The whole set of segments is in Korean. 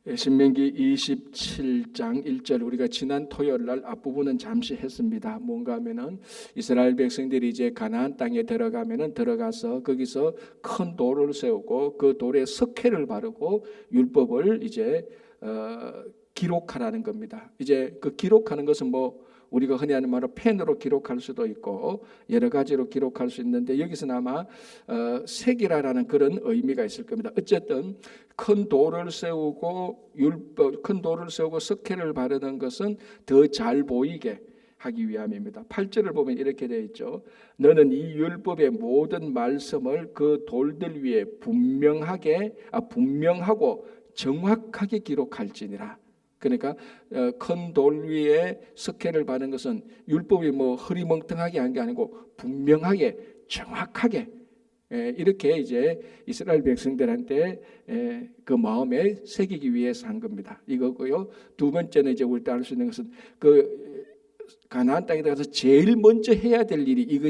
신명기 27장 1절 우리가 지난 토요일 날 앞부분은 잠시 했습니다. 뭔가 하면은 이스라엘 백성들이 이제 가나안 땅에 들어가서 거기서 큰 돌을 세우고 그 돌에 석회를 바르고 율법을 이제 기록하라는 겁니다. 이제 그 기록하는 것은 뭐 우리가 흔히 하는 말로 펜으로 기록할 수도 있고 여러 가지로 기록할 수 있는데 여기서는 아마 색이라는 그런 의미가 있을 겁니다. 어쨌든 큰 돌을 세우고 석회를 바르는 것은 더 잘 보이게 하기 위함입니다. 8절을 보면 이렇게 되어 있죠. 너는 이 율법의 모든 말씀을 그 돌들 위에 분명하고 정확하게 기록할지니라. 그러니까 큰 돌 위에 석회를 바르는 것은 율법이 뭐 흐리멍텅하게 한 게 아니고 분명하게 정확하게 이렇게 이제 이스라엘 백성들한테 그 마음에 새기기 위해서 한 겁니다. 이거고요. 두 번째는 이제 우리가 알 수 있는 것은 그 가나안 땅에 들어가서 제일 먼저 해야 될 일이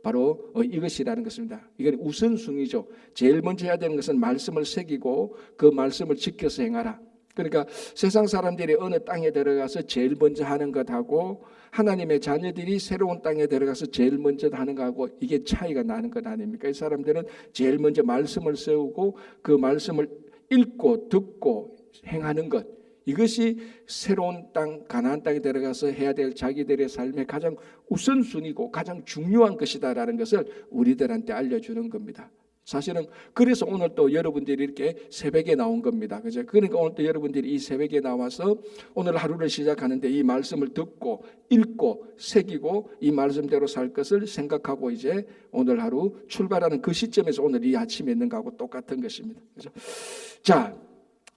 바로 이것이라는 것입니다. 이건 우선순위죠. 제일 먼저 해야 되는 것은 말씀을 새기고 그 말씀을 지켜서 행하라. 그러니까 세상 사람들이 어느 땅에 들어가서 제일 먼저 하는 것하고 하나님의 자녀들이 새로운 땅에 들어가서 제일 먼저 하는 것하고 이게 차이가 나는 것 아닙니까? 이 사람들은 제일 먼저 말씀을 세우고 그 말씀을 읽고 듣고 행하는 것, 이것이 새로운 땅 가나안 땅에 들어가서 해야 될 자기들의 삶의 가장 우선순위고 가장 중요한 것이다라는 것을 우리들한테 알려주는 겁니다. 사실은 그래서 오늘 또 여러분들이 이렇게 새벽에 나온 겁니다. 그죠? 그러니까 오늘 또 여러분들이 이 새벽에 나와서 오늘 하루를 시작하는데 이 말씀을 듣고 읽고 새기고 이 말씀대로 살 것을 생각하고 이제 오늘 하루 출발하는 그 시점에서 오늘 이 아침에 있는 거하고 똑같은 것입니다. 그죠? 자,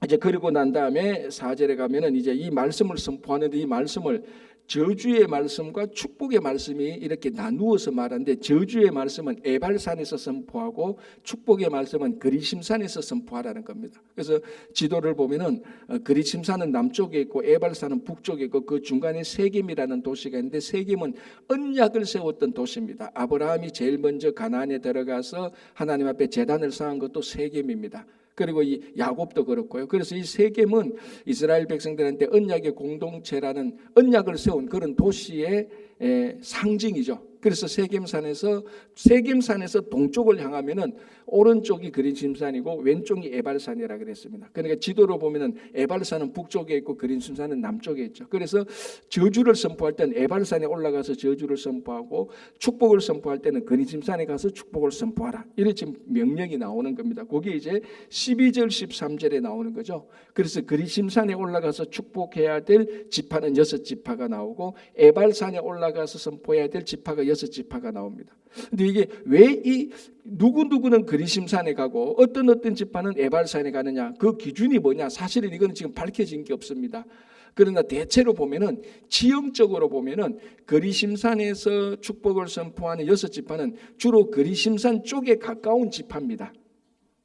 이제 그리고 난 다음에 4절에 가면은 이제 이 말씀을 선포하는데 이 말씀을 저주의 말씀과 축복의 말씀이 이렇게 나누어서 말하는데 저주의 말씀은 에발산에서 선포하고 축복의 말씀은 그리심산에서 선포하라는 겁니다. 그래서 지도를 보면은 그리심산은 남쪽에 있고 에발산은 북쪽에 있고 그 중간에 세겜이라는 도시가 있는데 세겜은 언약을 세웠던 도시입니다. 아브라함이 제일 먼저 가나안에 들어가서 하나님 앞에 제단을 쌓은 것도 세겜입니다. 그리고 이 야곱도 그렇고요. 그래서 이 세겜은 이스라엘 백성들한테 언약의 공동체라는 언약을 세운 그런 도시의 상징이죠. 그래서 세겜산에서 동쪽을 향하면은 오른쪽이 그리심산이고 왼쪽이 에발산이라 그랬습니다. 그러니까 지도로 보면은 에발산은 북쪽에 있고 그리심산은 남쪽에 있죠. 그래서 저주를 선포할 때는 에발산에 올라가서 저주를 선포하고 축복을 선포할 때는 그리심산에 가서 축복을 선포하라. 이렇게 지금 명령이 나오는 겁니다. 거기에 이제 12절 13절에 나오는 거죠. 그래서 그리심산에 올라가서 축복해야 될 지파는 6지파가 나오고 에발산에 올라가서 선포해야 될 지파가 6지파가 나옵니다. 근데 이게 왜 이 누구는 그리심산에 가고 어떤 지파는 에발산에 가느냐, 그 기준이 뭐냐? 사실은 이거는 지금 밝혀진 게 없습니다. 그러나 대체로 보면은 지형적으로 보면은 그리심산에서 축복을 선포하는 6지파는 주로 그리심산 쪽에 가까운 지파입니다.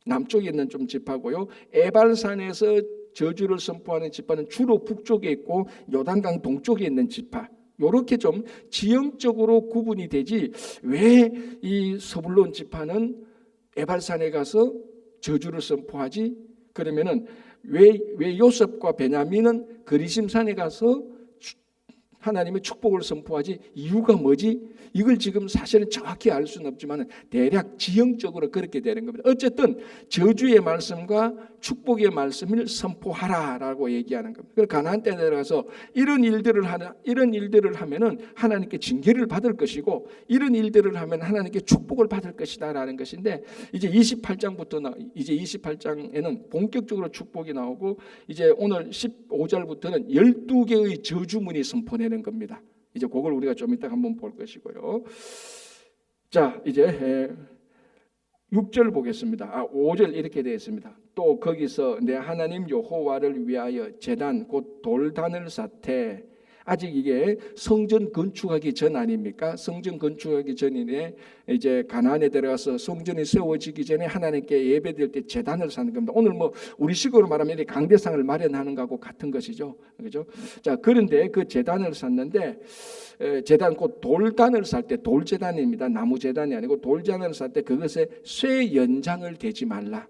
남쪽에 있는 좀 지파고요. 에발산에서 저주를 선포하는 지파는 주로 북쪽에 있고 요단강 동쪽에 있는 지파. 이렇게 좀 지형적으로 구분이 되지 왜 이 서불론 지파는 에발산에 가서 저주를 선포하지? 그러면은 왜 요셉과 베냐민은 그리심산에 가서 하나님의 축복을 선포하지? 이유가 뭐지? 이걸 지금 사실은 정확히 알 수는 없지만 대략 지형적으로 그렇게 되는 겁니다. 어쨌든 저주의 말씀과 축복의 말씀을 선포하라라고 얘기하는 겁니다. 그래서 가나안 땅에 들어가서 이런 일들을 하면은 하나님께 징계를 받을 것이고 이런 일들을 하면 하나님께 축복을 받을 것이다라는 것인데 이제 28장에는 본격적으로 축복이 나오고 이제 오늘 15절부터는 12개의 저주문이 선포되는 겁니다. 이제 그걸 우리가 좀 이따 한번 볼 것이고요. 자, 이제 6절 보겠습니다. 5절 이렇게 되어 있습니다. 또 거기서 내 하나님 여호와를 위하여 제단 곧 돌단을 쌓되, 아직 이게 성전 건축하기 전 아닙니까? 성전 건축하기 전이네. 이제 가나안에 들어가서 성전이 세워지기 전에 하나님께 예배드릴 때 제단을 쌓는 겁니다. 오늘 뭐 우리식으로 말하면 이 강대상을 마련하는 거하고 같은 것이죠. 그렇죠? 자, 그런데 그 제단을 쌓는데 제단 곧 돌단을 쌓을 때 돌제단입니다. 나무 제단이 아니고 돌제단을 쌓을 때 그것에 쇠 연장을 대지 말라.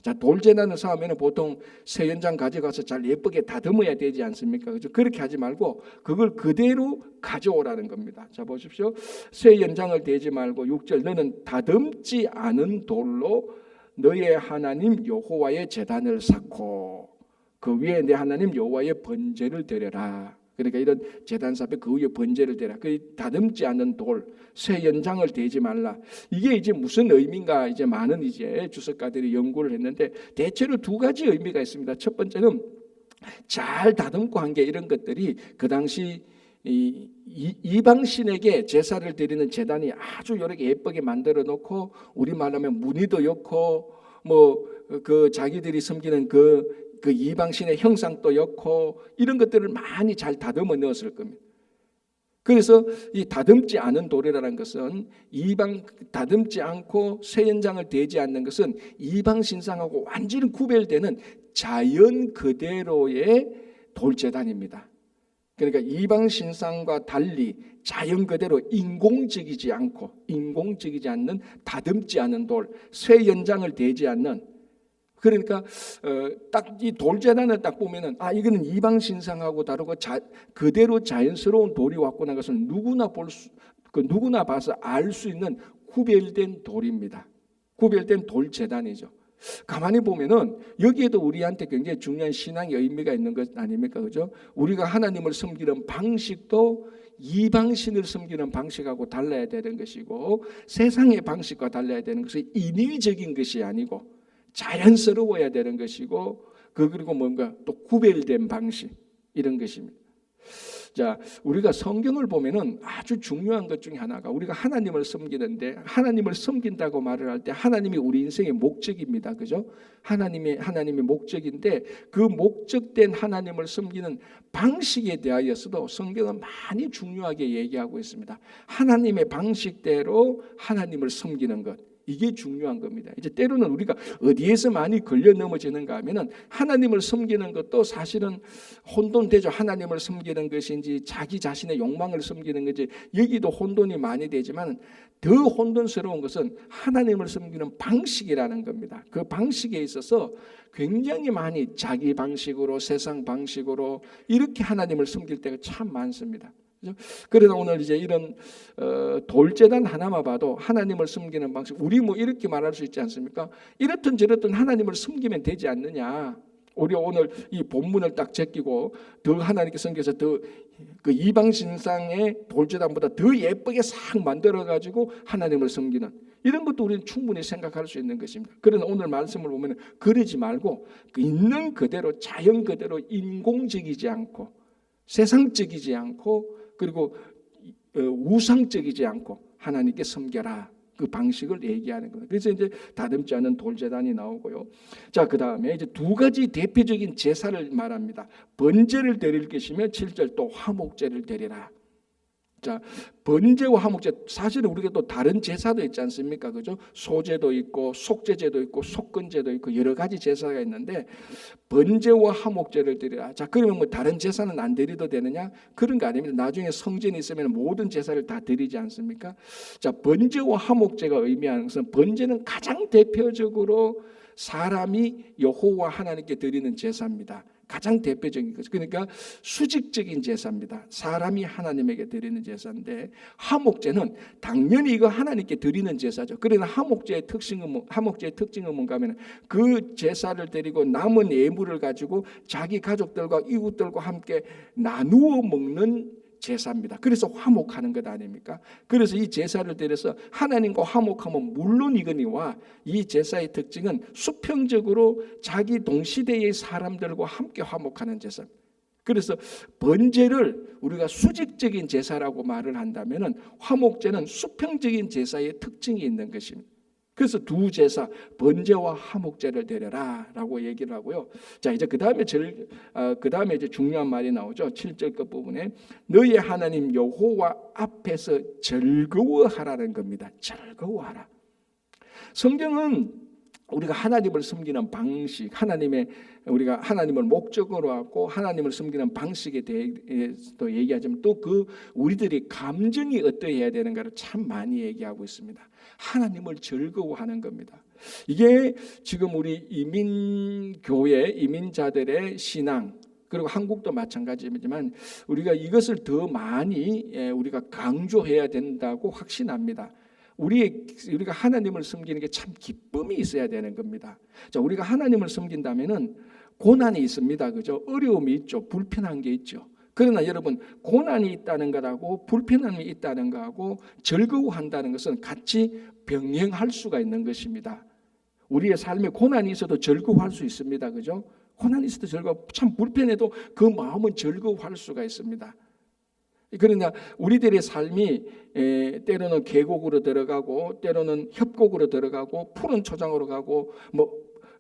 자, 돌제단을 쌓으면 보통 새 연장 가져가서 잘 예쁘게 다듬어야 되지 않습니까? 그죠? 그렇게 하지 말고 그걸 그대로 가져오라는 겁니다. 자, 보십시오. 새 연장을 대지 말고 6절 너는 다듬지 않은 돌로 너의 하나님 여호와의 제단을 쌓고 그 위에 내 하나님 여호와의 번제를 드려라. 그러니까 이런 제단 앞에 그 위에 번제를 드려라. 그 다듬지 않은 돌, 새 연장을 대지 말라. 이게 이제 무슨 의미인가? 이제 많은 이제 주석가들이 연구를 했는데 대체로 두 가지 의미가 있습니다. 첫 번째는 잘 다듬고 한 게 이런 것들이 그 당시 이방신에게 제사를 드리는 제단이 아주 이렇게 예쁘게 만들어 놓고 우리 말하면 무늬도 좋고 뭐 그 자기들이 섬기는 그 이방신의 형상도 엮고 이런 것들을 많이 잘 다듬어 넣었을 겁니다. 그래서 이 다듬지 않은 돌이라는 것은 이방 다듬지 않고 새 연장을 대지 않는 것은 이방 신상하고 완전히 구별되는 자연 그대로의 돌제단입니다. 그러니까 이방 신상과 달리 자연 그대로 인공적이지 않는 다듬지 않은 돌, 새 연장을 대지 않는 그러니까 딱 이 돌제단을 딱 보면은 이거는 이방 신상하고 다르고 그대로 자연스러운 돌이 왔구나 것을 누구나 봐서 알 수 있는 구별된 돌입니다. 구별된 돌제단이죠. 가만히 보면은 여기에도 우리한테 굉장히 중요한 신앙의 의미가 있는 것 아닙니까, 그죠? 우리가 하나님을 섬기는 방식도 이방신을 섬기는 방식하고 달라야 되는 것이고 세상의 방식과 달라야 되는 것이 인위적인 것이 아니고 자연스러워야 되는 것이고 그리고 뭔가 또 구별된 방식 이런 것입니다. 자, 우리가 성경을 보면은 아주 중요한 것 중에 하나가 우리가 하나님을 섬기는데 하나님을 섬긴다고 말을 할 때 하나님이 우리 인생의 목적입니다. 그죠? 하나님의 목적인데 그 목적된 하나님을 섬기는 방식에 대하여서도 성경은 많이 중요하게 얘기하고 있습니다. 하나님의 방식대로 하나님을 섬기는 것. 이게 중요한 겁니다. 이제 때로는 우리가 어디에서 많이 걸려 넘어지는가 하면은 하나님을 섬기는 것도 사실은 혼돈되죠. 하나님을 섬기는 것인지 자기 자신의 욕망을 섬기는 건지 여기도 혼돈이 많이 되지만 더 혼돈스러운 것은 하나님을 섬기는 방식이라는 겁니다. 그 방식에 있어서 굉장히 많이 자기 방식으로 세상 방식으로 이렇게 하나님을 섬길 때가 참 많습니다. 그래서 오늘 이제 이런 돌제단 하나만 봐도 하나님을 섬기는 방식 우리 뭐 이렇게 말할 수 있지 않습니까? 이렇든 저렇든 하나님을 섬기면 되지 않느냐. 우리 오늘 이 본문을 딱 제끼고 더 하나님께 섬겨서 더 그 이방 신상의 돌제단보다 더 예쁘게 싹 만들어 가지고 하나님을 섬기는 이런 것도 우리는 충분히 생각할 수 있는 것입니다. 그러나 오늘 말씀을 보면 그러지 말고 있는 그대로 자연 그대로 인공적이지 않고 세상적이지 않고 그리고 우상적이지 않고 하나님께 섬겨라. 그 방식을 얘기하는 거예요. 그래서 이제 다듬지 않은 돌제단이 나오고요. 자, 그 다음에 이제 두 가지 대표적인 제사를 말합니다. 번제를 드릴 것이면 7절 또 화목제를 드리라. 자, 번제와 화목제 사실은 우리가 또 다른 제사도 있지 않습니까? 그죠? 소제도 있고 속죄제도 있고 속건제도 있고 여러 가지 제사가 있는데 번제와 화목제를 드리라. 자, 그러면 뭐 다른 제사는 안 드려도 되느냐? 그런 거 아닙니다. 나중에 성전이 있으면 모든 제사를 다 드리지 않습니까? 자, 번제와 화목제가 의미하는 것은 번제는 가장 대표적으로 사람이 여호와 하나님께 드리는 제사입니다. 가장 대표적인 거죠. 그러니까 수직적인 제사입니다. 사람이 하나님에게 드리는 제사인데 화목제는 당연히 이거 하나님께 드리는 제사죠. 그러나 화목제의 특징은 뭔가 하면 그 제사를 드리고 남은 예물을 가지고 자기 가족들과 이웃들과 함께 나누어 먹는 제사입니다. 그래서 화목하는 것 아닙니까? 그래서 이 제사를 드려서 하나님과 화목하면 물론이거니와 이 제사의 특징은 수평적으로 자기 동시대의 사람들과 함께 화목하는 제사. 그래서 번제를 우리가 수직적인 제사라고 말을 한다면은 화목제는 수평적인 제사의 특징이 있는 것입니다. 그래서 두 제사 번제와 화목제를 드려라라고 얘기를 하고요. 자, 이제 그 다음에 이제 중요한 말이 나오죠. 7절 끝 부분에 너의 하나님 여호와 앞에서 즐거워하라는 겁니다. 즐거워하라. 성경은 우리가 하나님을 섬기는 방식, 우리가 하나님을 목적으로 하고 하나님을 섬기는 방식에 대해서도 얘기하지만 또 그 우리들이 감정이 어떠해야 되는가를 참 많이 얘기하고 있습니다. 하나님을 즐거워하는 겁니다. 이게 지금 우리 이민교회, 이민자들의 신앙, 그리고 한국도 마찬가지지만 우리가 이것을 더 많이 우리가 강조해야 된다고 확신합니다. 우리가 하나님을 섬기는 게 참 기쁨이 있어야 되는 겁니다. 자, 우리가 하나님을 섬긴다면은 고난이 있습니다. 그죠? 어려움이 있죠. 불편한 게 있죠. 그러나 여러분, 고난이 있다는 것하고 불편함이 있다는 것하고 즐거워한다는 것은 같이 병행할 수가 있는 것입니다. 우리의 삶에 고난이 있어도 즐거워할 수 있습니다. 그죠? 고난이 있어도 참 불편해도 그 마음은 즐거워할 수가 있습니다. 그러나 우리들의 삶이 때로는 계곡으로 들어가고 때로는 협곡으로 들어가고 푸른 초장으로 가고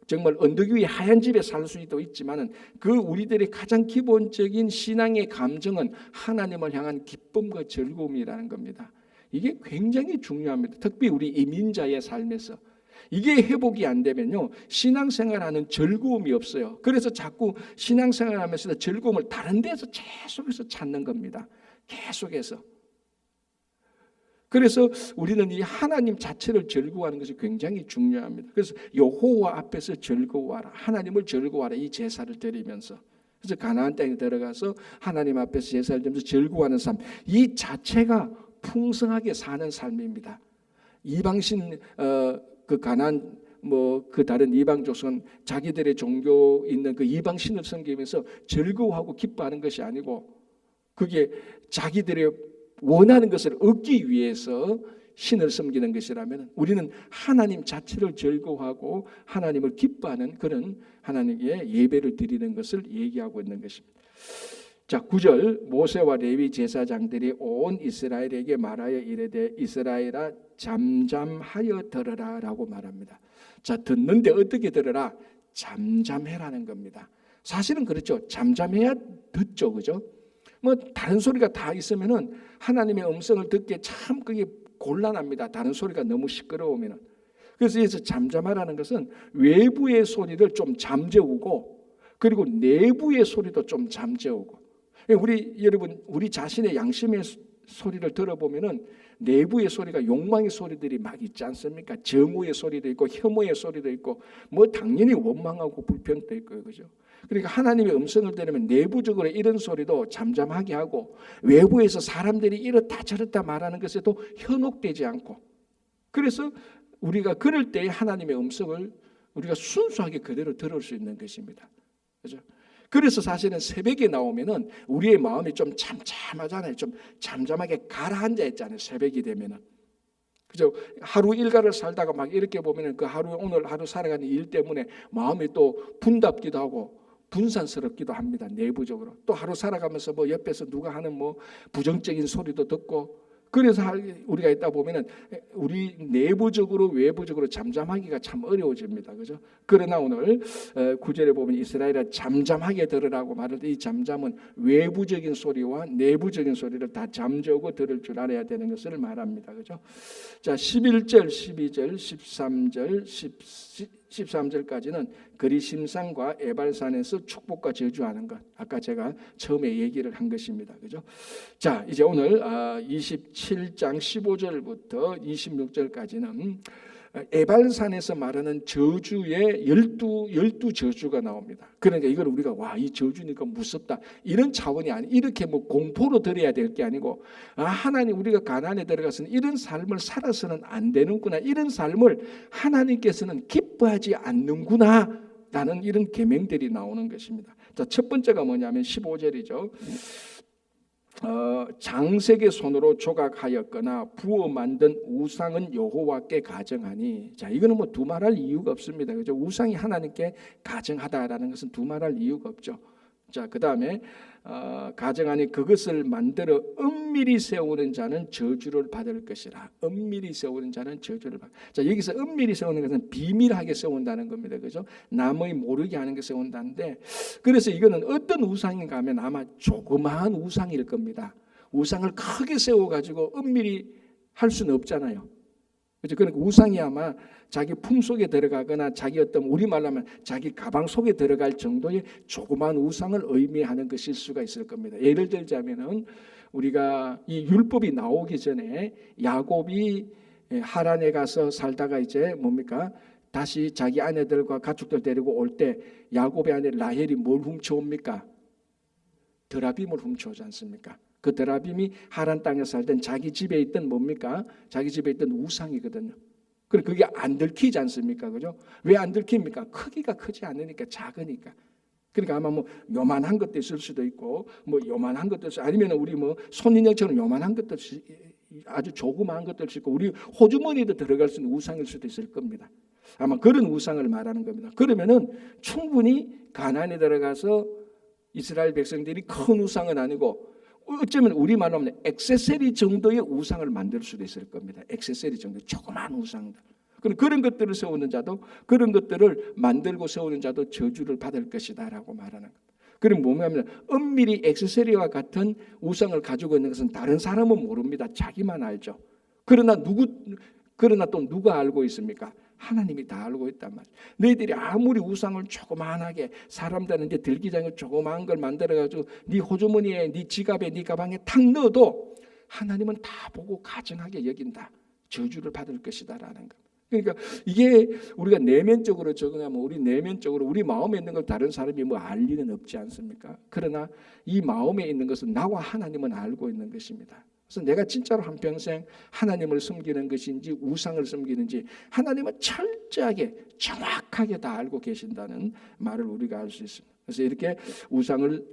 정말 언덕 위에 하얀 집에 살 수도 있지만은 그 우리들의 가장 기본적인 신앙의 감정은 하나님을 향한 기쁨과 즐거움이라는 겁니다. 이게 굉장히 중요합니다. 특히 우리 이민자의 삶에서 이게 회복이 안 되면요, 신앙생활하는 즐거움이 없어요. 그래서 자꾸 신앙생활하면서 즐거움을 다른 데서 계속해서 찾는 겁니다. 계속해서. 그래서 우리는 이 하나님 자체를 즐거워하는 것이 굉장히 중요합니다. 그래서 여호와 앞에서 즐거워하라, 하나님을 즐거워하라, 이 제사를 드리면서. 그래서 가나안 땅에 들어가서 하나님 앞에서 제사를 드리면서 즐거워하는 삶, 이 자체가 풍성하게 사는 삶입니다. 이방신 그 가나안 그 다른 이방 족속은 자기들의 종교 있는 그 이방신을 섬기면서 즐거워하고 기뻐하는 것이 아니고 그게 자기들의 원하는 것을 얻기 위해서 신을 섬기는 것이라면 우리는 하나님 자체를 즐거워하고 하나님을 기뻐하는 그런 하나님께 예배를 드리는 것을 얘기하고 있는 것입니다. 자, 9절, 모세와 레위 제사장들이 온 이스라엘에게 말하여 이르되 이스라엘아 잠잠하여 들으라 라고 말합니다. 자, 듣는데 어떻게 들으라? 잠잠해라는 겁니다. 사실은 그렇죠. 잠잠해야 듣죠. 그죠? 다른 소리가 다 있으면은 하나님의 음성을 듣기에 참 그게 곤란합니다. 다른 소리가 너무 시끄러우면은. 그래서 여기서 잠잠하라는 것은 외부의 소리를 좀 잠재우고 그리고 내부의 소리도 좀 잠재우고. 여러분, 우리 자신의 양심의 소리를 들어보면은 내부의 소리가 욕망의 소리들이 막 있지 않습니까? 정오의 소리도 있고 혐오의 소리도 있고 당연히 원망하고 불평도 있고요. 그죠? 그러니까 하나님의 음성을 들으면 내부적으로 이런 소리도 잠잠하게 하고 외부에서 사람들이 이렇다 저렇다 말하는 것에도 현혹되지 않고, 그래서 우리가 그럴 때 하나님의 음성을 우리가 순수하게 그대로 들을 수 있는 것입니다. 그죠? 그래서 사실은 새벽에 나오면은 우리의 마음이 좀 잠잠하잖아요. 좀 잠잠하게 가라앉아 있잖아요. 새벽이 되면은. 그죠? 하루 일과를 살다가 막 이렇게 보면은 그 오늘 하루 살아가는 일 때문에 마음이 또 분답기도 하고 분산스럽기도 합니다. 내부적으로. 또 하루 살아가면서 옆에서 누가 하는 부정적인 소리도 듣고, 그래서 우리가 있다 보면은 우리 내부적으로 외부적으로 잠잠하기가 참 어려워집니다. 그죠? 그러나 오늘 9절에 보면 이스라엘아 잠잠하게 들으라고 말할 때 이 잠잠은 외부적인 소리와 내부적인 소리를 다 잠재우고 들을 줄 알아야 되는 것을 말합니다. 그죠? 자, 11절, 12절, 13절, 13절까지는 그리심산과 에발산에서 축복과 저주하는 것. 아까 제가 처음에 얘기를 한 것입니다. 그죠? 자, 이제 오늘 27장 15절부터 26절까지는 에발산에서 말하는 저주의 12 저주가 나옵니다. 그러니까 이걸 우리가 이 저주니까 무섭다 이런 차원이 아니, 이렇게 공포로 들어야 될 게 아니고, 하나님 우리가 가나안에 들어가서는 이런 삶을 살아서는 안 되는구나, 이런 삶을 하나님께서는 기뻐하지 않는구나 라는 이런 계명들이 나오는 것입니다. 자, 첫 번째가 뭐냐면 15절이죠. 장색의 손으로 조각하였거나 부어 만든 우상은 여호와께 가증하니. 자, 이거는 두말할 이유가 없습니다. 그죠? 우상이 하나님께 가증하다라는 것은 두말할 이유가 없죠. 자, 그 다음에 가증하니 그것을 만들어 은밀히 세우는 자는 저주를 받을 것이라. 은밀히 세우는 자는 저주를 받을. 자, 여기서 은밀히 세우는 것은 비밀하게 세운다는 겁니다. 그죠? 남의 모르게 하는 게 세운다는데, 그래서 이거는 어떤 우상인가 하면 아마 조그마한 우상일 겁니다. 우상을 크게 세워가지고 은밀히 할 수는 없잖아요. 그렇죠? 그러니까 우상이 아마 자기 품 속에 들어가거나 자기 우리말로 하면 자기 가방 속에 들어갈 정도의 조그마한 우상을 의미하는 것일 수가 있을 겁니다. 예를 들자면은 우리가 이 율법이 나오기 전에 야곱이 하란에 가서 살다가 이제 다시 자기 아내들과 가족들 데리고 올 때 야곱의 아내 라헬이 뭘 훔쳐옵니까? 드라빔을 훔쳐오지 않습니까? 그 드라빔이 하란 땅에 살던 자기 집에 있던 뭡니까? 자기 집에 있던 우상이거든요. 그리고 그게 안 들키지 않습니까? 그죠? 왜 안 들킵니까? 크기가 크지 않으니까, 작으니까. 그러니까 아마 뭐 요만한 것도 있을 수도 있고, 뭐 요만한 것도 있을, 아니면 우리 뭐 손인형처럼 요만한 것도 아주 조그마한 것도 있을 있고, 우리 호주머니도 들어갈 수 있는 우상일 수도 있을 겁니다. 아마 그런 우상을 말하는 겁니다. 그러면은 충분히 가나안에 들어가서 이스라엘 백성들이 큰 우상은 아니고, 어쩌면 우리말로 하면 액세서리 정도의 우상을 만들 수도 있을 겁니다. 액세서리 정도, 조그마한 우상들. 그런 것들을 세우는 자도, 그런 것들을 만들고 세우는 자도 저주를 받을 것이다라고 말하는 것. 그럼 뭐냐면 엄밀히 액세서리와 같은 우상을 가지고 있는 것은 다른 사람은 모릅니다. 자기만 알죠. 그러나 또 누가 알고 있습니까? 하나님이 다 알고 있단 말이에요. 너희들이 아무리 우상을 조그만하게, 사람들한테 들기장에 조그마한 걸 만들어가지고 네 호주머니에, 네 지갑에, 네 가방에 탁 넣어도 하나님은 다 보고 가증하게 여긴다. 저주를 받을 것이다라는 것. 그러니까 이게 우리가 내면적으로 적응하면 우리 내면적으로 우리 마음에 있는 걸 다른 사람이 뭐 알 리는 없지 않습니까? 그러나 이 마음에 있는 것은 나와 하나님은 알고 있는 것입니다. 그래서 내가 진짜로 한평생 하나님을 섬기는 것인지 우상을 섬기는지 하나님은 철저하게 정확하게 다 알고 계신다는 말을 우리가 알 수 있습니다. 그래서 이렇게 우상을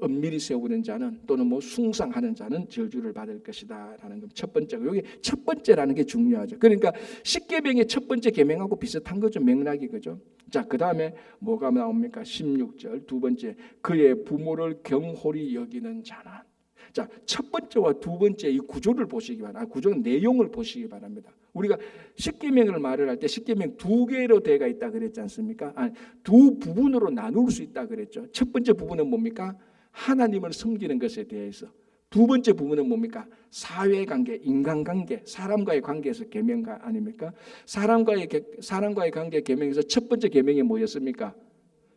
엄밀히 세우는 자는 또는 뭐 숭상하는 자는 저주를 받을 것이다라는 것. 첫 번째고, 여기 첫 번째라는 게 중요하죠. 그러니까 십계명의 첫 번째 계명하고 비슷한 거죠. 맥락이 그죠. 자, 그다음에 뭐가 나옵니까? 16절 두 번째, 그의 부모를 경홀히 여기는 자는. 자, 첫 번째와 두 번째 이 구조를 보시기 바랍니다. 구조는 내용을 보시기 바랍니다. 우리가 십계명을 말을 할 때 십계명 두 개로 되어 있다 그랬지 않습니까? 두 부분으로 나눌 수 있다 그랬죠. 첫 번째 부분은 뭡니까? 하나님을 섬기는 것에 대해서. 두 번째 부분은 뭡니까? 사회관계, 인간관계, 사람과의 관계에서 계명가 아닙니까? 사람과의 관계 계명에서 첫 번째 계명이 뭐였습니까?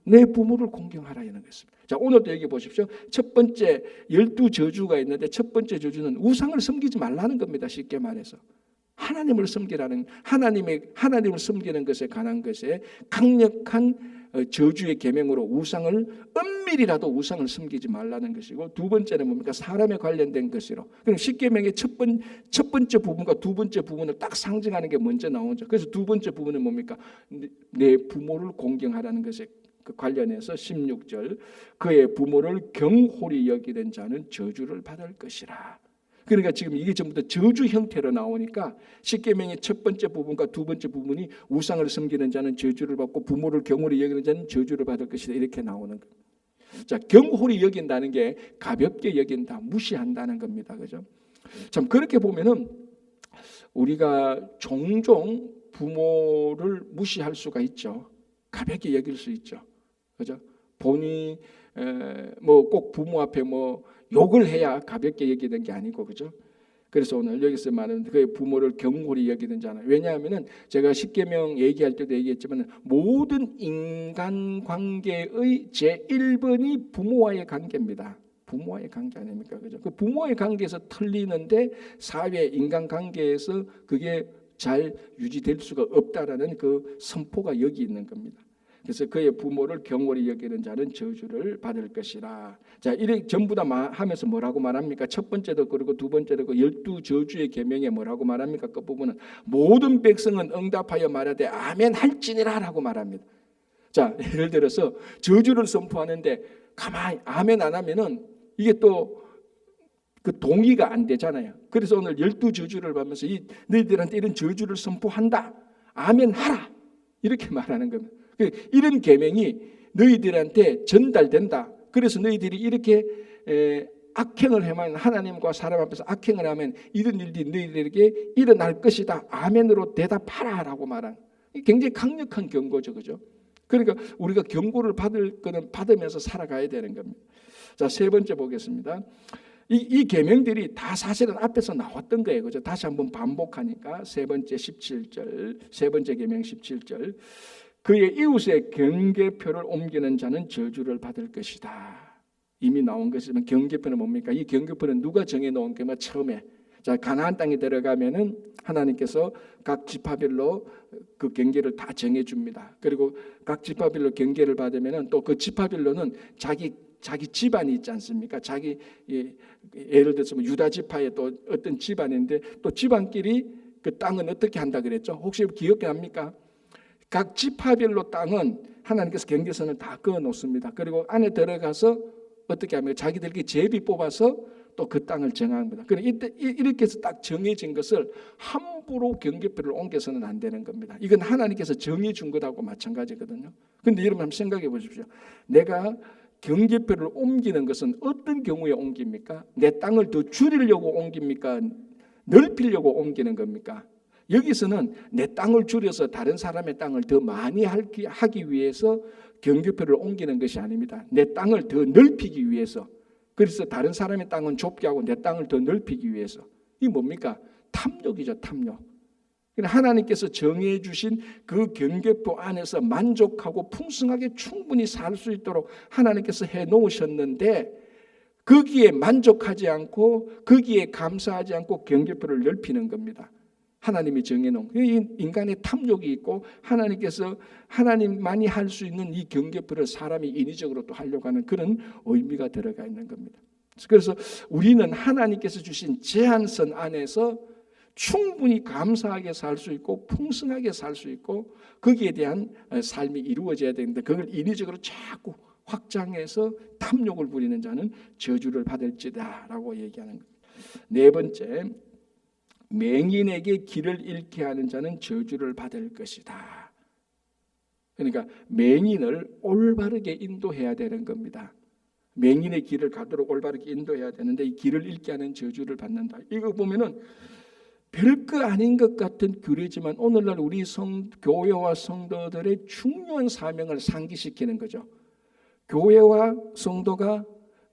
내 부모를 공경하라 이런 것입니다. 자, 오늘도 여기 보십시오. 첫 번째 12저주가 있는데 첫 번째 저주는 우상을 섬기지 말라는 겁니다. 쉽게 말해서 하나님을 섬기라는, 하나님을 섬기는 것에 관한 것에 강력한 저주의 계명으로 우상을 엄밀히라도 우상을 섬기지 말라는 것이고, 두 번째는 뭡니까? 사람에 관련된 것이로. 그럼 십계명의 첫 번째 부분과 두 번째 부분을 딱 상징하는 게 먼저 나오죠. 그래서 두 번째 부분은 뭡니까? 내 부모를 공경하라는 것에 그 관련해서 16절, 그의 부모를 경홀히 여기는 자는 저주를 받을 것이라. 그러니까 지금 이게 전부 다 저주 형태로 나오니까 십계명의 첫 번째 부분과 두 번째 부분이 우상을 섬기는 자는 저주를 받고 부모를 경홀히 여기는 자는 저주를 받을 것이다 이렇게 나오는 겁니다. 자, 경홀히 여긴다는 게 가볍게 여긴다, 무시한다는 겁니다. 그죠? 참 그렇게 보면은 우리가 종종 부모를 무시할 수가 있죠. 가볍게 여길 수 있죠. 그죠? 본인이 뭐 꼭 부모 앞에 뭐 욕을 해야 가볍게 여기는 게 아니고, 그죠? 그래서 오늘 여기서 말하는 그의 부모를 경홀히 여기는 자는, 왜냐하면은 제가 십계명 얘기할 때도 얘기했지만 모든 인간 관계의 제 1번이 부모와의 관계입니다. 부모와의 관계 아닙니까? 그죠? 그 부모의 관계에서 틀리는데 사회 인간 관계에서 그게 잘 유지될 수가 없다라는 그 선포가 여기 있는 겁니다. 그래서 그의 부모를 경홀히 여기는 자는 저주를 받을 것이라. 자, 이렇게 전부 다 하면서 뭐라고 말합니까? 첫 번째도 그리고 두 번째도 그 12저주의 계명에 뭐라고 말합니까? 그 부분은 모든 백성은 응답하여 말하되 아멘 할지니라라고 말합니다. 자, 예를 들어서 저주를 선포하는데 가만히 아멘 안 하면은 이게 또 그 동의가 안 되잖아요. 그래서 오늘 12저주를 하면서 너희들한테 이런 저주를 선포한다. 아멘 하라. 이렇게 말하는 겁니다. 이런 계명이 너희들한테 전달된다. 그래서 너희들이 이렇게 악행을 하면, 하나님과 사람 앞에서 악행을 하면 이런 일들이 너희들에게 일어날 것이다. 아멘으로 대답하라라고 말한, 굉장히 강력한 경고죠, 그죠? 그러니까 우리가 경고를 받을 거는 받으면서 살아가야 되는 겁니다. 자, 세 번째 보겠습니다. 이 계명들이 다 사실은 앞에서 나왔던 거예요, 그죠? 다시 한번 반복하니까 세 번째 17절, 세 번째 계명 17절. 그의 이웃의 경계표를 옮기는 자는 저주를 받을 것이다. 이미 나온 것이지만 경계표는 뭡니까? 이 경계표는 누가 정해놓은 거면 처음에 자, 가나안 땅에 들어가면은 하나님께서 각 지파별로 그 경계를 다 정해 줍니다. 그리고 각 지파별로 경계를 받으면은 또 그 지파별로는 자기 집안이 있지 않습니까? 자기 예를 들어서 뭐 유다 지파의 또 어떤 집안인데 또 집안끼리 그 땅은 어떻게 한다 그랬죠? 혹시 기억납니까? 각 지파별로 땅은 하나님께서 경계선을 다 그어 놓습니다. 그리고 안에 들어가서 어떻게 하면 자기들끼리 제비 뽑아서 또 그 땅을 정합니다. 그러니까 이때 이렇게 해서 딱 정해진 것을 함부로 경계표를 옮겨서는 안 되는 겁니다. 이건 하나님께서 정해 준 것하고 마찬가지거든요. 그런데 여러분 한번 생각해 보십시오. 내가 경계표를 옮기는 것은 어떤 경우에 옮깁니까? 내 땅을 더 줄이려고 옮깁니까? 넓히려고 옮기는 겁니까? 여기서는 내 땅을 줄여서 다른 사람의 땅을 더 많이 하기 위해서 경계표를 옮기는 것이 아닙니다. 내 땅을 더 넓히기 위해서. 그래서 다른 사람의 땅은 좁게 하고 내 땅을 더 넓히기 위해서. 이게 뭡니까? 탐욕이죠, 탐욕. 하나님께서 정해 주신 그 경계표 안에서 만족하고 풍성하게 충분히 살 수 있도록 하나님께서 해 놓으셨는데 거기에 만족하지 않고 거기에 감사하지 않고 경계표를 넓히는 겁니다. 하나님이 정해놓은 인간의 탐욕이 있고 하나님께서 하나님만이 할 수 있는 이 경계표를 사람이 인위적으로 또 하려고 하는 그런 의미가 들어가 있는 겁니다. 그래서 우리는 하나님께서 주신 제한선 안에서 충분히 감사하게 살 수 있고 풍성하게 살 수 있고 거기에 대한 삶이 이루어져야 되는데 그걸 인위적으로 자꾸 확장해서 탐욕을 부리는 자는 저주를 받을지다라고 얘기하는 겁니다. 네 번째, 맹인에게 길을 잃게 하는 자는 저주를 받을 것이다. 그러니까 맹인을 올바르게 인도해야 되는 겁니다. 맹인의 길을 가도록 올바르게 인도해야 되는데 이 길을 잃게 하는 저주를 받는다. 이거 보면은 별거 아닌 것 같은 규례지만 오늘날 우리 교회와 성도들의 중요한 사명을 상기시키는 거죠. 교회와 성도가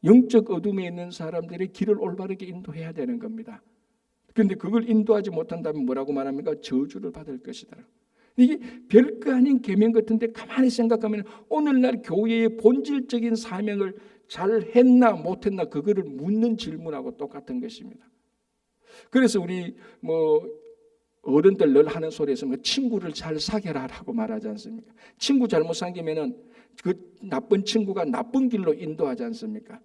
영적 어둠에 있는 사람들의 길을 올바르게 인도해야 되는 겁니다. 그런데 그걸 인도하지 못한다면 뭐라고 말합니까? 저주를 받을 것이다. 이게 별거 아닌 계명 같은데 가만히 생각하면 오늘날 교회의 본질적인 사명을 잘 했나 못했나 그거를 묻는 질문하고 똑같은 것입니다. 그래서 우리 어른들 늘 하는 소리에서 친구를 잘 사귀라라고 말하지 않습니까? 친구 잘못 사귀면은 그 나쁜 친구가 나쁜 길로 인도하지 않습니까?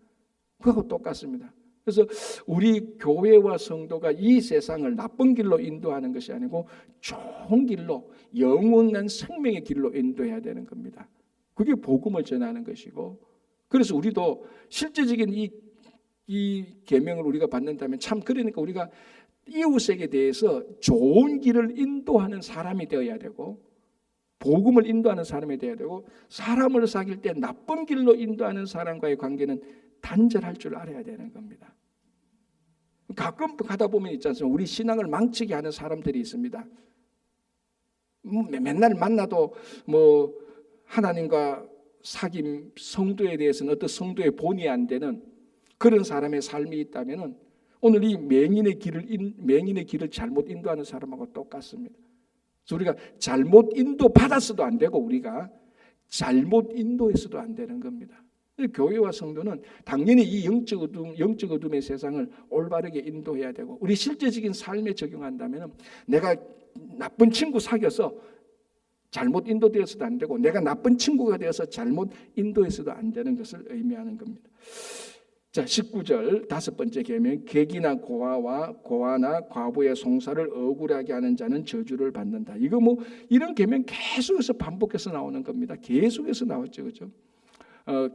그거하고 똑같습니다. 그래서 우리 교회와 성도가 이 세상을 나쁜 길로 인도하는 것이 아니고 좋은 길로 영원한 생명의 길로 인도해야 되는 겁니다. 그게 복음을 전하는 것이고 그래서 우리도 실제적인 이 계명을 우리가 받는다면 참 그러니까 우리가 이웃에게 대해서 좋은 길을 인도하는 사람이 되어야 되고 복음을 인도하는 사람이 되어야 되고 사람을 사귈 때 나쁜 길로 인도하는 사람과의 관계는 단절할 줄 알아야 되는 겁니다. 가끔 가다 보면 있지 않습니까? 우리 신앙을 망치게 하는 사람들이 있습니다. 맨날 만나도 하나님과 사귐 성도에 대해서는 어떤 성도의 본이 안 되는 그런 사람의 삶이 있다면은 오늘 이 맹인의 길을 잘못 인도하는 사람하고 똑같습니다. 그래서 우리가 잘못 인도 받았어도 안 되고 우리가 잘못 인도해서도 안 되는 겁니다. 교회와 성도는 당연히 이 영적 어둠의 세상을 올바르게 인도해야 되고 우리 실제적인 삶에 적용한다면 내가 나쁜 친구 사귀어서 잘못 인도되어서도 안 되고 내가 나쁜 친구가 되어서 잘못 인도해서도 안 되는 것을 의미하는 겁니다. 자, 19절 다섯 번째 계명, 객이나 고아나 과부의 송사를 억울하게 하는 자는 저주를 받는다. 이거 이런 계명 계속해서 반복해서 나오는 겁니다. 계속해서 나왔죠, 그렇죠?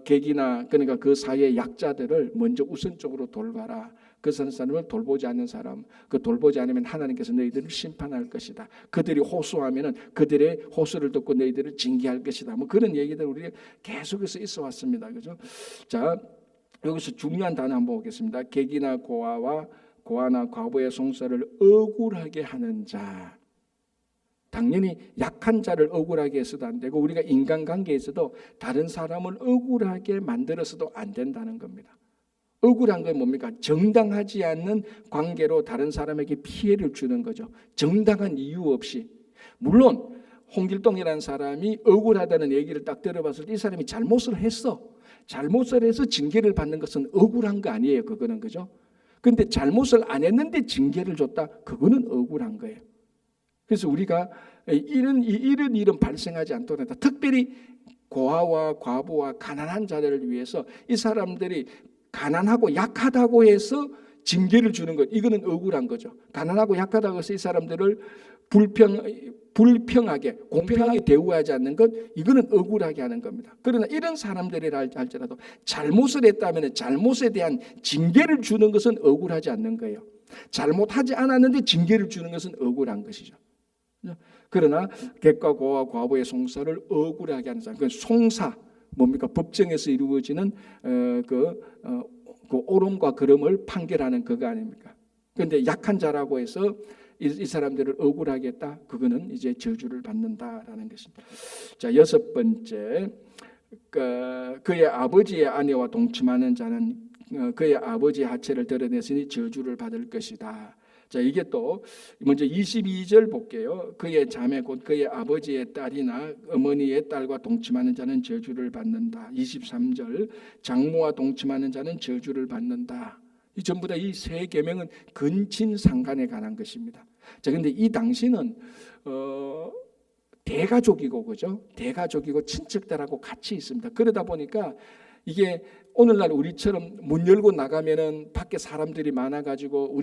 객이나 그러니까 그 사이의 약자들을 먼저 우선적으로 돌봐라. 그 사람을 돌보지 않는 사람, 그 돌보지 않으면 하나님께서 너희들을 심판할 것이다. 그들이 호소하면은 그들의 호소를 듣고 너희들을 징계할 것이다. 그런 얘기들 우리가 계속해서 있어 왔습니다, 그죠? 자, 여기서 중요한 단어 한번 보겠습니다. 객이나 고아나 과부의 송사를 억울하게 하는 자. 당연히 약한 자를 억울하게 해서도 안 되고 우리가 인간관계에서도 다른 사람을 억울하게 만들어서도 안 된다는 겁니다. 억울한 건 뭡니까? 정당하지 않는 관계로 다른 사람에게 피해를 주는 거죠. 정당한 이유 없이. 물론 홍길동이라는 사람이 억울하다는 얘기를 딱 들어봤을 때 이 사람이 잘못을 해서 징계를 받는 것은 억울한 거 아니에요. 그거는, 그죠? 근데 잘못을 안 했는데 징계를 줬다. 그거는 억울한 거예요. 그래서 우리가 이런 일은 발생하지 않도록 한다. 특별히 고아와 과부와 가난한 자들을 위해서 이 사람들이 가난하고 약하다고 해서 징계를 주는 것, 이거는 억울한 거죠. 가난하고 약하다고 해서 이 사람들을 불평하게 공평하게 대우하지 않는 것, 이거는 억울하게 하는 겁니다. 그러나 이런 사람들이라 할지라도 잘못을 했다면 잘못에 대한 징계를 주는 것은 억울하지 않는 거예요. 잘못하지 않았는데 징계를 주는 것은 억울한 것이죠. 그러나 객과 고아 과부의 송사를 억울하게 하는 사람, 그 송사 뭡니까? 법정에서 이루어지는 그 옳음과 그름을 판결하는 그거 아닙니까? 그런데 약한 자라고 해서 이 사람들을 억울하게 했다. 그거는 이제 저주를 받는다라는 것입니다. 자, 6번째, 그의 아버지의 아내와 동침하는 자는 그의 아버지의 하체를 드러냈으니 저주를 받을 것이다. 자, 이게 또 먼저 22절 볼게요. 그의 자매 곧 그의 아버지의 딸이나 어머니의 딸과 동침하는 자는 저주를 받는다. 23절, 장모와 동침하는 자는 저주를 받는다. 이 전부 다 이 세 계명은 근친상간에 관한 것입니다. 자, 근데 이 당시는 대가족이고, 그죠? 대가족이고 친척들하고 같이 있습니다. 그러다 보니까 이게 오늘날 우리처럼 문 열고 나가면은 밖에 사람들이 많아가지고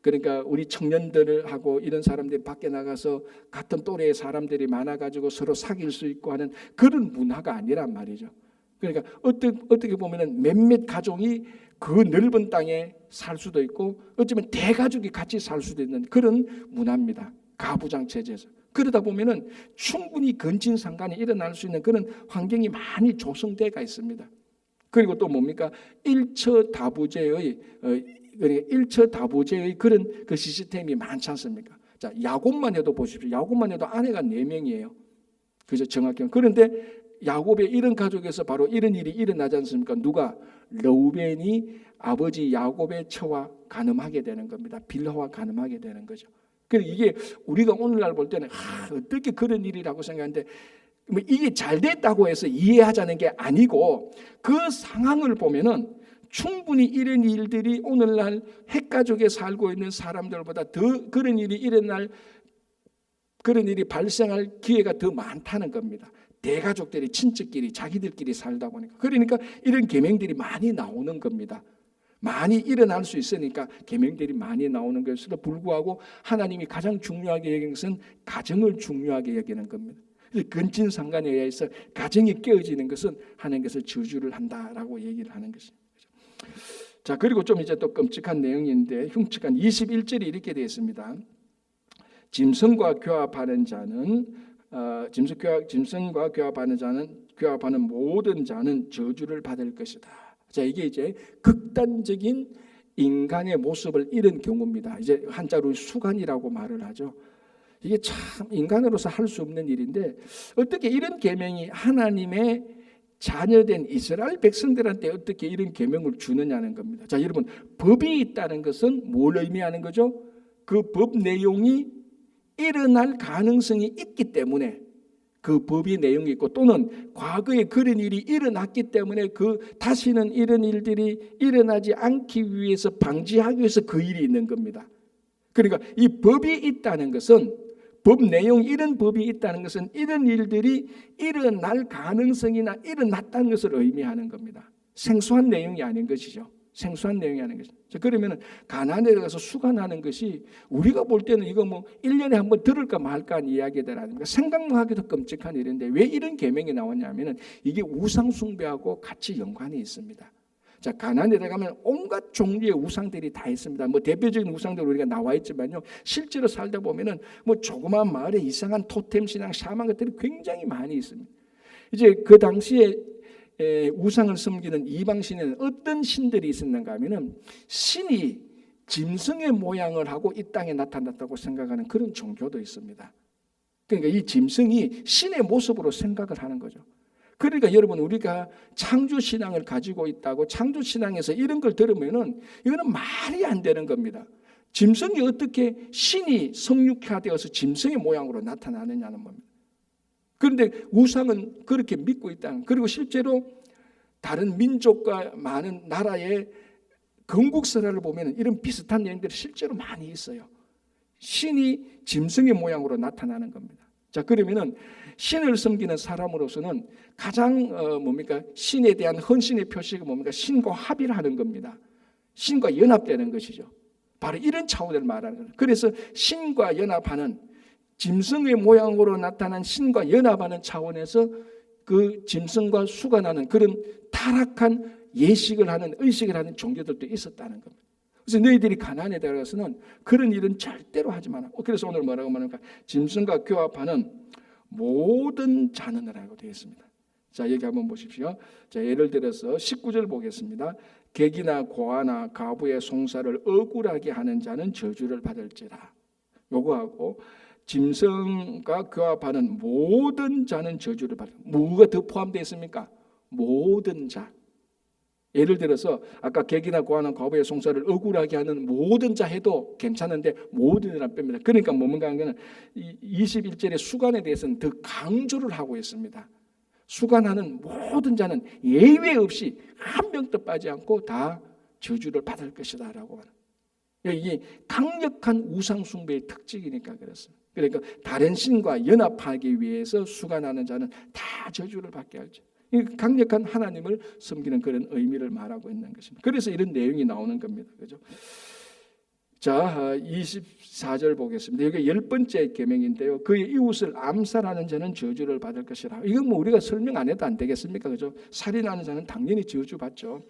그러니까 우리 청년들하고 이런 사람들이 밖에 나가서 같은 또래의 사람들이 많아가지고 서로 사귈 수 있고 하는 그런 문화가 아니란 말이죠. 그러니까 어떻게 보면은 몇몇 가족이 그 넓은 땅에 살 수도 있고 어쩌면 대가족이 같이 살 수도 있는 그런 문화입니다. 가부장 체제에서. 그러다 보면은 충분히 근친상간이 일어날 수 있는 그런 환경이 많이 조성되어 있습니다. 그리고 또 뭡니까? 일처다부제의 그런 그 시스템이 많지 않습니까? 자, 야곱만 해도 보십시오. 야곱만 해도 아내가 4명이에요. 그죠? 정확히. 그런데 야곱의 이런 가족에서 바로 이런 일이 일어나지 않습니까? 누가? 르우벤이 아버지 야곱의 처와 간음하게 되는 겁니다. 빌하와 간음하게 되는 거죠. 그래서 이게 우리가 오늘날 볼 때는 어떻게 그런 일이라고 생각하는데 이게 잘 됐다고 해서 이해하자는 게 아니고 그 상황을 보면은 충분히 이런 일들이 오늘날 핵가족에 살고 있는 사람들보다 더 그런 일이 발생할 기회가 더 많다는 겁니다. 대가족들이 친척끼리 자기들끼리 살다 보니까 그러니까 이런 계명들이 많이 나오는 겁니다. 많이 일어날 수 있으니까 계명들이 많이 나오는 것에도 불구하고 하나님이 가장 중요하게 여기는 것은 가정을 중요하게 여기는 겁니다. 근친상간에 의해서 가정이 깨어지는 것은 하나님께서 저주를 한다라고 얘기를 하는 것입니다. 자, 그리고 좀 이제 또 끔찍한 내용인데 흉측한 21절이 이렇게 되어 있습니다. 짐승과 교합하는 자는 짐승과 교합하는 모든 자는 저주를 받을 것이다. 자, 이게 이제 극단적인 인간의 모습을 잃은 경우입니다. 이제 한자로 수간이라고 말을 하죠. 이게 참 인간으로서 할 수 없는 일인데 어떻게 이런 계명이 하나님의 자녀된 이스라엘 백성들한테 어떻게 이런 계명을 주느냐는 겁니다. 자, 여러분, 법이 있다는 것은 뭘 의미하는 거죠? 그 법 내용이 일어날 가능성이 있기 때문에 그 법의 내용이 있고 또는 과거에 그런 일이 일어났기 때문에 다시는 이런 일들이 일어나지 않기 위해서 방지하기 위해서 그 일이 있는 겁니다. 그러니까 이 법이 있다는 것은 법 내용 이런 법이 있다는 것은 이런 일들이 일어날 가능성이나 일어났다는 것을 의미하는 겁니다. 생소한 내용이 아닌 것이죠. 생소한 내용이 아닌 것이죠. 그러면 가나안에 가서 수간하는 것이 우리가 볼 때는 이거 1년에 한번 들을까 말까 하는 이야기들 아닙니까? 생각만 하기도 끔찍한 일인데 왜 이런 계명이 나왔냐면 이게 우상 숭배하고 같이 연관이 있습니다. 자, 가나안에 가면 온갖 종류의 우상들이 다 있습니다. 대표적인 우상들 우리가 나와 있지만요. 실제로 살다 보면은 조그마한 마을에 이상한 토템 신앙, 샤만 것들이 굉장히 많이 있습니다. 이제 그 당시에 우상을 섬기는 이방 신에는 어떤 신들이 있었는가 하면은 신이 짐승의 모양을 하고 이 땅에 나타났다고 생각하는 그런 종교도 있습니다. 그러니까 이 짐승이 신의 모습으로 생각을 하는 거죠. 그러니까 여러분 우리가 창조신앙을 가지고 있다고 창조신앙에서 이런 걸 들으면은 이거는 말이 안 되는 겁니다. 짐승이 어떻게 신이 성육화되어서 짐승의 모양으로 나타나느냐는 겁니다. 그런데 우상은 그렇게 믿고 있다. 그리고 실제로 다른 민족과 많은 나라의 건국설화를 보면 이런 비슷한 내용들이 실제로 많이 있어요. 신이 짐승의 모양으로 나타나는 겁니다. 자, 그러면은 신을 섬기는 사람으로서는 가장 뭡니까? 신에 대한 헌신의 표시가 뭡니까? 신과 합의를 하는 겁니다. 신과 연합되는 것이죠. 바로 이런 차원을 말하는 거예요. 그래서 신과 연합하는, 짐승의 모양으로 나타난 신과 연합하는 차원에서 그 짐승과 수간하는 그런 타락한 예식을 하는, 의식을 하는 종교들도 있었다는 겁니다. 그래서 너희들이 가나안에 들어가서는 그런 일은 절대로 하지 마라. 그래서 오늘 뭐라고 말합니까? 짐승과 교합하는 모든 자는이라고 되어 있습니다. 자, 여기 한번 보십시오. 자, 예를 들어서 19절 보겠습니다. 객이나 고아나 가부의 송사를 억울하게 하는 자는 저주를 받을지라. 요거하고 짐승과 교합하는 모든 자는 저주를 받을. 뭐가 더 포함되어 있습니까? 모든 자. 예를 들어서 아까 객이나 고아나 가부의 송사를 억울하게 하는 모든 자 해도 괜찮은데 모든이란 뺍니다. 그러니까 뭔가 하는 21절의 수간에 대해서는 더 강조를 하고 있습니다. 수간하는 모든 자는 예외 없이 한 명도 빠지 않고 다 저주를 받을 것이다 라고 하는. 이게 강력한 우상 숭배의 특징이니까 그렇습니다. 그러니까 다른 신과 연합하기 위해서 수간하는 자는 다 저주를 받게 하죠. 강력한 하나님을 섬기는 그런 의미를 말하고 있는 것입니다. 그래서 이런 내용이 나오는 겁니다. 그죠? 자, 24절 보겠습니다. 이게 10번째 계명인데요. 그의 이웃을 암살하는 자는 저주를 받을 것이라. 이건 뭐 우리가 설명 안 해도 안 되겠습니까? 그죠? 살인하는 자는 당연히 저주 받죠.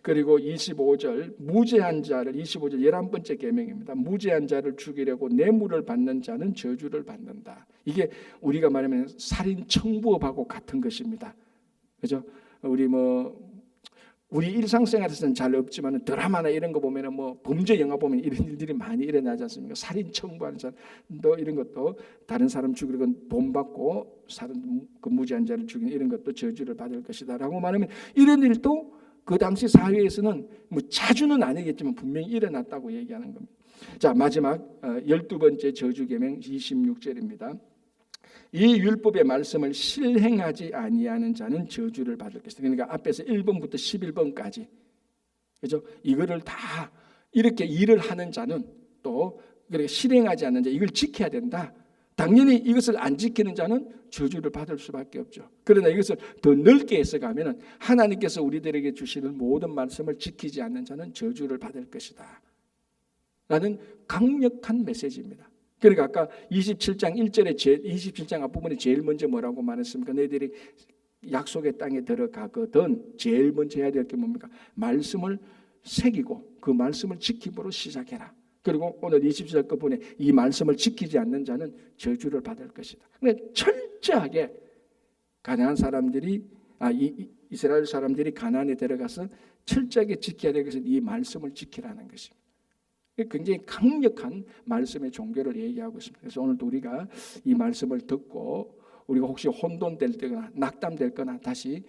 그리고 25절 무죄한 자를 25절 11번째 계명입니다. 무죄한 자를 죽이려고 뇌물을 받는 자는 저주를 받는다. 이게 우리가 말하면 살인 청부업하고 같은 것입니다. 그죠? 우리 일상생활에서는 잘 없지만 드라마나 이런 거 보면은 뭐 범죄 영화 보면 이런 일들이 많이 일어나지 않습니까? 살인 청부하는 사람도 이런 것도 다른 사람 죽이려고 돈 받고 사람 그 무죄한 자를 죽이는 이런 것도 저주를 받을 것이다라고 말하면 이런 일도 그 당시 사회에서는 뭐 자주는 아니겠지만 분명히 일어났다고 얘기하는 겁니다. 자, 마지막 12번째 저주 계명 26절입니다. 이 율법의 말씀을 실행하지 아니하는 자는 저주를 받을 것이다. 그러니까 앞에서 1번부터 11번까지 그죠? 이거를 다 이렇게 일을 하는 자는 또 그렇게 실행하지 않는 자, 이걸 지켜야 된다. 당연히 이것을 안 지키는 자는 저주를 받을 수밖에 없죠. 그러나 이것을 더 넓게 해석하면 하나님께서 우리들에게 주시는 모든 말씀을 지키지 않는 자는 저주를 받을 것이다 라는 강력한 메시지입니다. 그러니까 아까 27장 1절에 27장 앞부분에 제일 먼저 뭐라고 말했습니까? 너희들이 약속의 땅에 들어가거든 제일 먼저 해야 될 게 뭡니까? 말씀을 새기고 그 말씀을 지킴으로 시작해라. 그리고 오늘 27절 부분에 이 말씀을 지키지 않는 자는 저주를 받을 것이다. 그런데 철저하게 가나안 사람들이 이스라엘 사람들이 가나안에 들어가서 철저하게 지켜야 될 것은 이 말씀을 지키라는 것입니다. 굉장히 강력한 말씀의 종교를 얘기하고 있습니다. 그래서 오늘도 우리가 이 말씀을 듣고 우리가 혹시 혼돈될 때거나 낙담될 거나 다시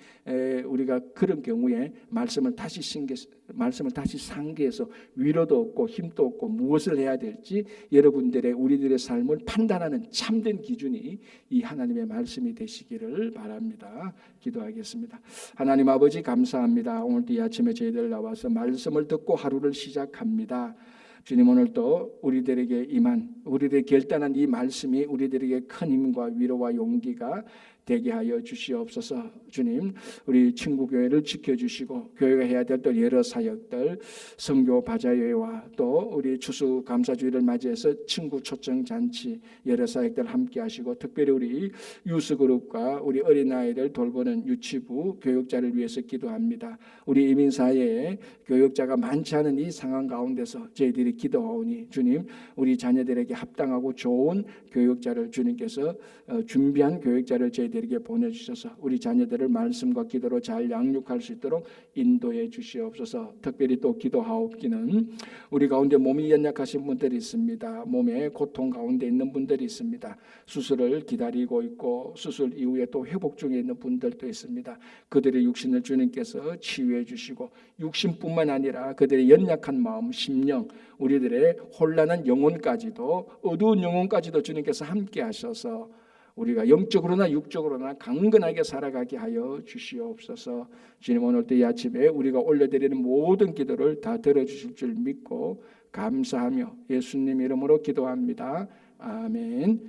우리가 그런 경우에 말씀을 다시 상기해서 위로도 얻고 힘도 얻고 무엇을 해야 될지 여러분들의 우리들의 삶을 판단하는 참된 기준이 이 하나님의 말씀이 되시기를 바랍니다. 기도하겠습니다. 하나님 아버지 감사합니다. 오늘도 이 아침에 저희들 나와서 말씀을 듣고 하루를 시작합니다. 주님, 오늘도 우리들에게 우리들의 결단한 이 말씀이 우리들에게 큰 힘과 위로와 용기가 되게 하여 주시옵소서. 주님, 우리 친구교회를 지켜주시고 교회가 해야 될 또 여러 사역들, 선교 바자회와 또 우리 추수감사주의를 맞이해서 친구 초청잔치 여러 사역들 함께 하시고 특별히 우리 유스그룹과 우리 어린아이들 돌보는 유치부 교육자를 위해서 기도합니다. 우리 이민사회에 교육자가 많지 않은 이 상황 가운데서 저희들이 기도하오니 주님, 우리 자녀들에게 합당하고 좋은 교육자를 주님께서 준비한 교육자를 저희들에게 보내주셔서 우리 자녀들을 말씀과 기도로 잘 양육할 수 있도록 인도해 주시옵소서. 특별히 또 기도하옵기는 우리 가운데 몸이 연약하신 분들이 있습니다. 몸에 고통 가운데 있는 분들이 있습니다. 수술을 기다리고 있고 수술 이후에 또 회복 중에 있는 분들도 있습니다. 그들의 육신을 주님께서 치유해 주시고 육신뿐만 아니라 그들의 연약한 마음, 심령, 우리들의 혼란한 영혼까지도 어두운 영혼까지도 주님께서 함께 하셔서 우리가 영적으로나 육적으로나 강건하게 살아가게 하여 주시옵소서. 주님, 오늘도 이 아침에 우리가 올려드리는 모든 기도를 다 들어주실 줄 믿고 감사하며 예수님 이름으로 기도합니다. 아멘.